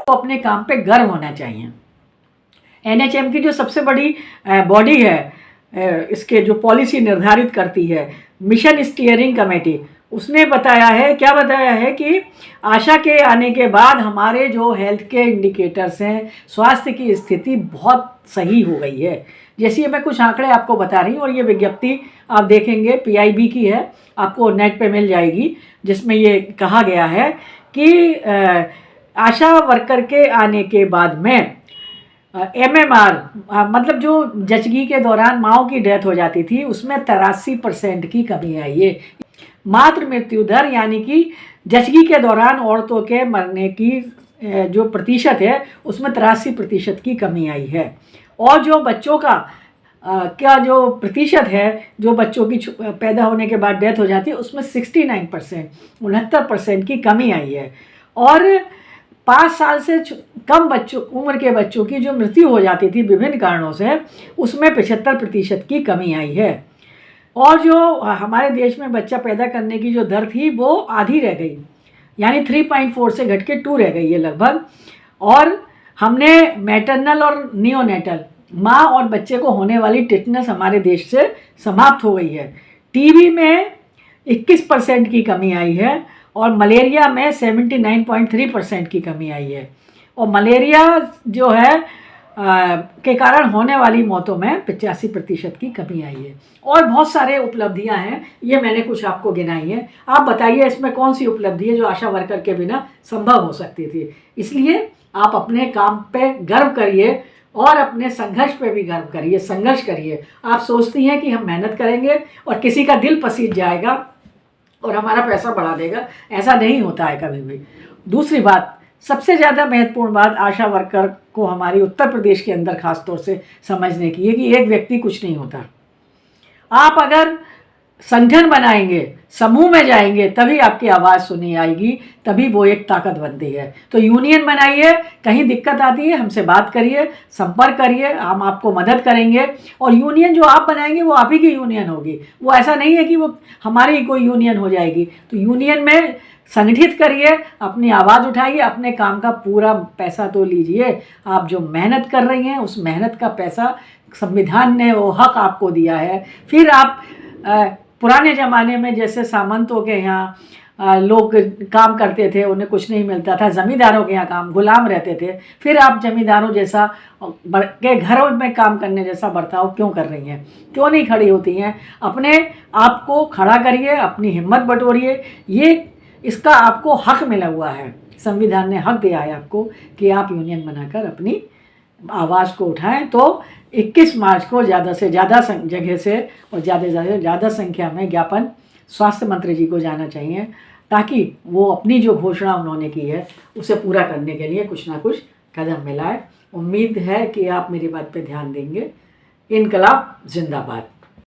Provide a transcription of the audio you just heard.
तो अपने काम पे गर्व होना चाहिए। एनएचएम की जो सबसे बड़ी बॉडी है, इसके जो पॉलिसी निर्धारित करती है, मिशन स्टीयरिंग कमेटी, उसने बताया है, क्या बताया है कि आशा के आने के बाद हमारे जो हेल्थ के इंडिकेटर्स हैं, स्वास्थ्य की स्थिति बहुत सही हो गई है। जैसे मैं कुछ आंकड़े आपको बता रही हूँ, और ये विज्ञप्ति आप देखेंगे पीआईबी की है, आपको नेट पे मिल जाएगी, जिसमें ये कहा गया है कि आशा वर्कर के आने के बाद में एमएमआर, मतलब जो जचगी के दौरान माओ की डेथ हो जाती थी, उसमें 83% की कमी आई है। मातृ मृत्यु दर, यानी कि जचगी के दौरान औरतों के मरने की जो प्रतिशत है, उसमें 83% की कमी आई है। और जो बच्चों का क्या जो प्रतिशत है, जो बच्चों की पैदा होने के बाद डेथ हो जाती है, उसमें 69%, 69% की कमी आई है। और 5 साल से कम उम्र के बच्चों की जो मृत्यु हो जाती थी विभिन्न कारणों से, उसमें 75% की कमी आई है। और जो हमारे देश में बच्चा पैदा करने की जो दर थी, वो आधी रह गई, यानी 3.4 से घट के 2 रह गई है लगभग। और हमने मैटरनल और नियोनेटल, माँ और बच्चे को होने वाली टिटनेस हमारे देश से समाप्त हो गई है। टीबी में 21% की कमी आई है, और मलेरिया में 79.3% की कमी आई है। और मलेरिया जो है के कारण होने वाली मौतों में 85% की कमी आई है। और बहुत सारे उपलब्धियां हैं, ये मैंने कुछ आपको गिनाई है। आप बताइए इसमें कौन सी उपलब्धि है जो आशा वर्कर के बिना संभव हो सकती थी। इसलिए आप अपने काम पे गर्व करिए और अपने संघर्ष पे भी गर्व करिए, संघर्ष करिए। आप सोचती हैं कि हम मेहनत करेंगे और किसी का दिल पसीज जाएगा और हमारा पैसा बढ़ा देगा, ऐसा नहीं होता है कभी भी। दूसरी बात, सबसे ज़्यादा महत्वपूर्ण बात आशा वर्कर को हमारी उत्तर प्रदेश के अंदर खास तौर से समझने की है कि एक व्यक्ति कुछ नहीं होता। आप अगर संगठन बनाएंगे, समूह में जाएंगे, तभी आपकी आवाज़ सुनी आएगी, तभी वो एक ताकत बनती है। तो यूनियन बनाइए, कहीं दिक्कत आती है हमसे बात करिए, संपर्क करिए, हम आपको मदद करेंगे। और यूनियन जो आप बनाएंगे वो आप ही की यूनियन होगी, वो ऐसा नहीं है कि वो हमारी ही कोई यूनियन हो जाएगी। तो यूनियन में संगठित करिए, अपनी आवाज़ उठाइए, अपने काम का पूरा पैसा तो लीजिए। आप जो मेहनत कर रही हैं, उस मेहनत का पैसा संविधान ने वो हक आपको दिया है। फिर आप पुराने ज़माने में जैसे सामंतों के यहाँ लोग काम करते थे, उन्हें कुछ नहीं मिलता था, ज़मींदारों के यहाँ काम, गुलाम रहते थे, फिर आप ज़मींदारों जैसा के घरों में काम करने जैसा बर्ताव क्यों कर रही हैं, क्यों नहीं खड़ी होती हैं? अपने आप को खड़ा करिए, अपनी हिम्मत बटोरिए। ये इसका आपको हक मिला हुआ है, संविधान ने हक दिया है आपको कि आप यूनियन बनाकर अपनी आवाज़ को उठाएं। तो 21 मार्च को ज़्यादा से ज़्यादा जगह से और ज़्यादा से ज़्यादा संख्या में ज्ञापन स्वास्थ्य मंत्री जी को जाना चाहिए, ताकि वो अपनी जो घोषणा उन्होंने की है उसे पूरा करने के लिए कुछ ना कुछ कदम मिलाए। उम्मीद है कि आप मेरी बात पे ध्यान देंगे। इनकलाब जिंदाबाद।